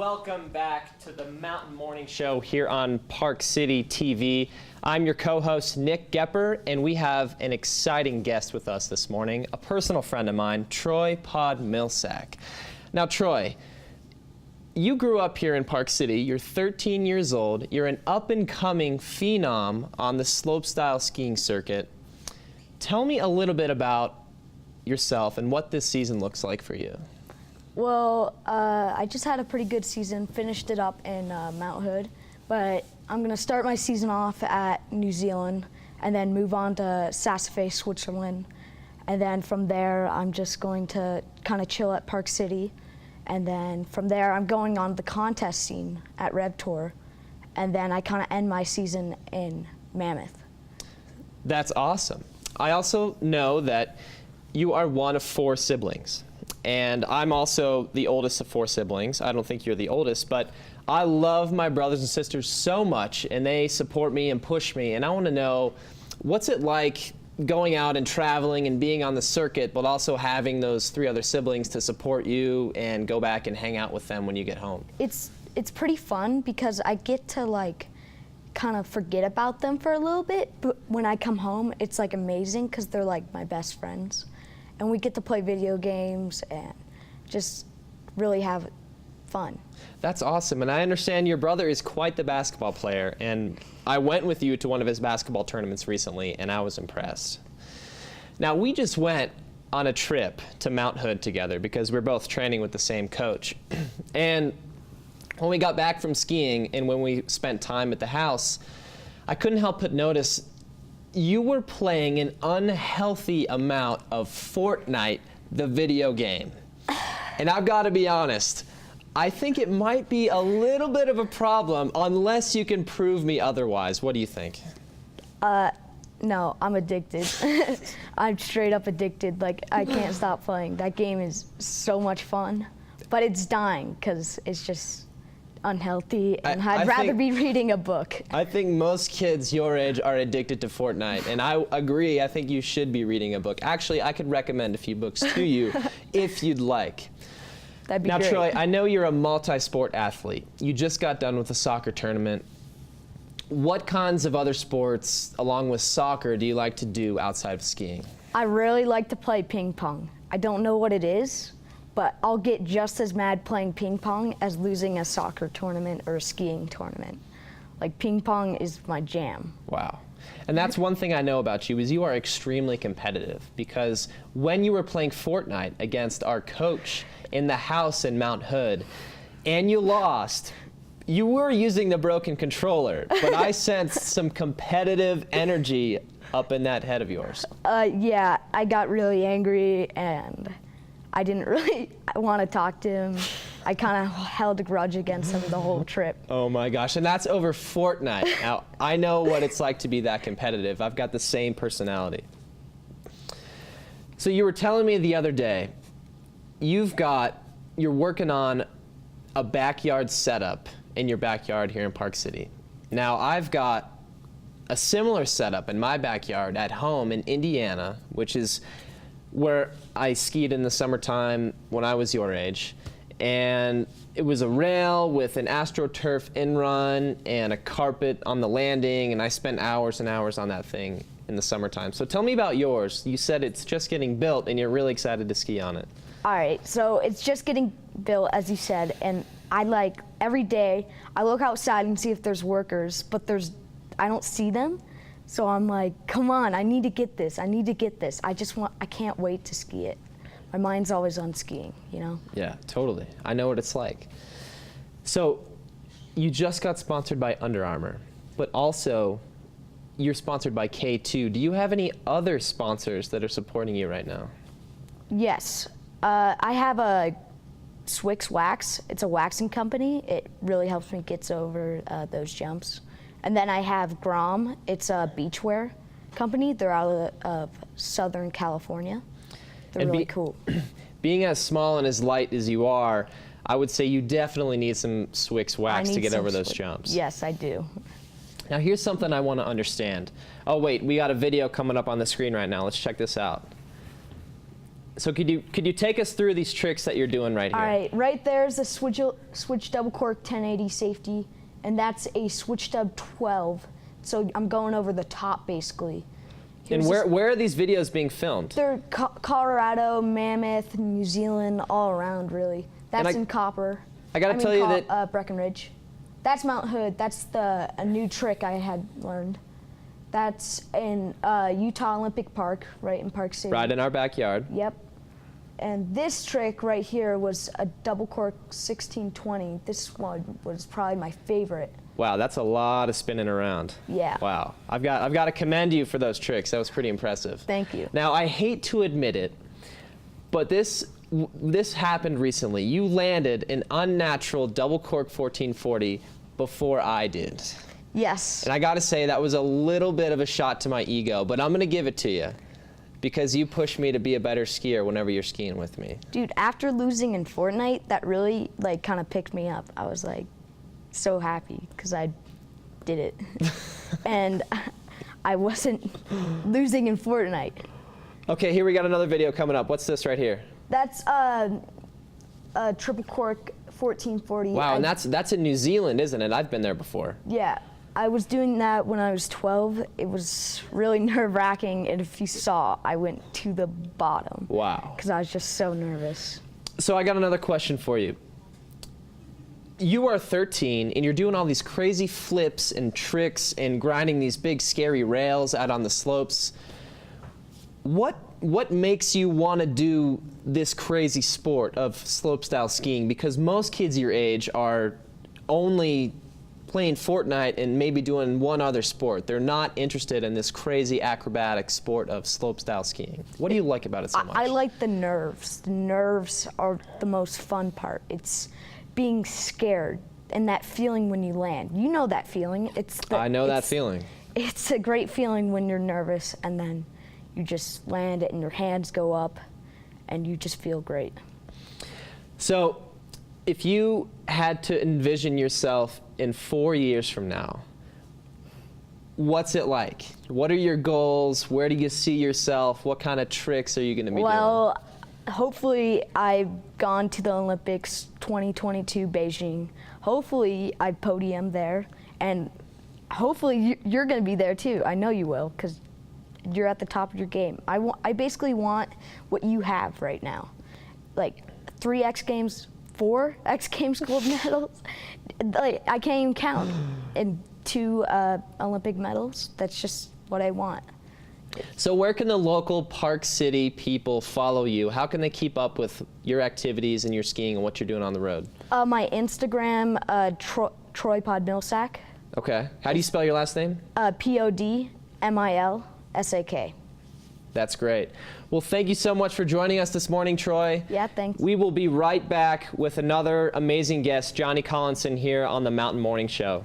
welcome back to the Mountain Morning Show here on Park City TV. I'm your co-host, Nick Goepper, and we have an exciting guest with us this morning, a personal friend of mine, Troy Podmilsak. Now, Troy, you grew up here in Park City. You're 13 years old. You're an up-and-coming phenom on the slopestyle skiing circuit. Tell me a little bit about yourself and what this season looks like for you. Well, I just had a pretty good season, finished it up in Mount Hood, but I'm going to start my season off at New Zealand and then move on to Sassafay, Switzerland. And then from there, I'm just going to kind of chill at Park City. And then from there, I'm going on the contest scene at Rev Tour. And then I kind of end my season in Mammoth. That's awesome. I also know that you are one of 4 siblings. And I'm also the oldest of 4 siblings. I don't think you're the oldest, but I love my brothers and sisters so much, and they support me and push me. And I want to know, what's it like going out and traveling and being on the circuit, but also having those 3 other siblings to support you and go back and hang out with them when you get home? It's pretty fun because I get to like kind of forget about them for a little bit, but when I come home, it's like amazing because they're like my best friends. And we get to play video games and just really have fun. That's awesome. And I understand your brother is quite the basketball player. And I went with you to one of his basketball tournaments recently, and I was impressed. Now, we just went on a trip to Mount Hood together because we're both training with the same coach. And when we got back from skiing and when we spent time at the house, I couldn't help but notice you were playing an unhealthy amount of Fortnite, the video game. And I've got to be honest, I think it might be a little bit of a problem unless you can prove me otherwise. What do you think? No, I'm addicted. I'm straight up addicted. Like, I can't stop playing. That game is so much fun, but it's dying because it's just unhealthy, and I'd rather be reading a book. I think most kids your age are addicted to Fortnite, and I agree. I think you should be reading a book. Actually, I could recommend a few books to you if you'd like. That'd be now, great. Troy, I know you're a multi-sport athlete. You just got done with a soccer tournament. What kinds of other sports, along with soccer, do you like to do outside of skiing? I really like to play ping pong. I don't know what it is, but I'll get just as mad playing ping pong as losing a soccer tournament or a skiing tournament. Like, ping pong is my jam. Wow. And that's one thing I know about you, is you are extremely competitive, because when you were playing Fortnite against our coach in the house in Mount Hood, and you lost, you were using the broken controller, but I sensed some competitive energy up in that head of yours. Yeah, I got really angry, and I didn't really want to talk to him. I kind of held a grudge against him the whole trip. Oh my gosh, and that's over Fortnite. Now, I know what it's like to be that competitive. I've got the same personality. So you were telling me the other day, you're working on a backyard setup in your backyard here in Park City. Now, I've got a similar setup in my backyard at home in Indiana, which is where I skied in the summertime when I was your age. And it was a rail with an AstroTurf in-run and a carpet on the landing, and I spent hours and hours on that thing in the summertime. So tell me about yours. You said it's just getting built and you're really excited to ski on it. All right, so it's just getting built, as you said, and every day I look outside and see if there's workers, but I don't see them. So I'm like, come on, I need to get this. I need to get this. I can't wait to ski it. My mind's always on skiing, you know? Yeah, totally. I know what it's like. So you just got sponsored by Under Armour, but also you're sponsored by K2. Do you have any other sponsors that are supporting you right now? Yes. I have a Swix Wax. It's a waxing company. It really helps me get over those jumps. And then I have Grom. It's a beachwear company. They're out of Southern California. They're really cool. Being as small and as light as you are, I would say you definitely need some Swix Wax to get over those jumps. Yes, I do. Now, here's something I want to understand. Oh, wait, we got a video coming up on the screen right now. Let's check this out. So could you take us through these tricks that you're doing right here? All right, right there's a switch double cork 1080 safety, and that's a switch dub 12. So I'm going over the top basically. And where are these videos being filmed? They're Colorado, Mammoth, New Zealand, all around really. That's in Goepper. I gotta tell you that Breckenridge. That's Mount Hood. That's a new trick I had learned. That's in Utah Olympic Park, right in Park City. Right in our backyard. Yep. And this trick right here was a double cork 1620. This one was probably my favorite. Wow, that's a lot of spinning around. Yeah. Wow, I've got to commend you for those tricks. That was pretty impressive. Thank you. Now, I hate to admit it, but this happened recently. You landed an unnatural double cork 1440 before I did. Yes. And I got to say, that was a little bit of a shot to my ego, but I'm going to give it to you because you pushed me to be a better skier whenever you're skiing with me. Dude, after losing in Fortnite, that really like kind of picked me up. I was like so happy because I did it. And I wasn't losing in Fortnite. Okay, here we got another video coming up. What's this right here? That's a triple cork 1440. Wow, and that's in New Zealand, isn't it? I've been there before. Yeah, I was doing that when I was 12. It was really nerve-wracking, and if you saw, I went to the bottom. Wow. Because I was just so nervous. So I got another question for you. You are 13, and you're doing all these crazy flips and tricks and grinding these big, scary rails out on the slopes. What makes you want to do this crazy sport of slopestyle skiing? Because most kids your age are only playing Fortnite and maybe doing one other sport. They're not interested in this crazy acrobatic sport of slopestyle skiing. What do you like about it so much? I like the nerves. The nerves are the most fun part. It's being scared and that feeling when you land. You know that feeling. I know that feeling. It's a great feeling when you're nervous and then you just land it and your hands go up and you just feel great. So if you had to envision yourself in 4 years from now, what's it like? What are your goals? Where do you see yourself? What kind of tricks are you going to be doing? Well, hopefully I've gone to the Olympics 2022 Beijing. Hopefully I podium there, and hopefully you're going to be there too. I know you will, because you're at the top of your game. I basically want what you have right now, like 3 X Games, 4 X Games gold medals. Like I can't even count. And 2 Olympic medals. That's just what I want. So where can the local Park City people follow you? How can they keep up with your activities and your skiing and what you're doing on the road? My Instagram, Troy Podmilsak. Okay. How do you spell your last name? Podmilsak. That's great. Well, thank you so much for joining us this morning, Troy. Yeah, thanks. We will be right back with another amazing guest, Johnny Collinson, here on the Mountain Morning Show.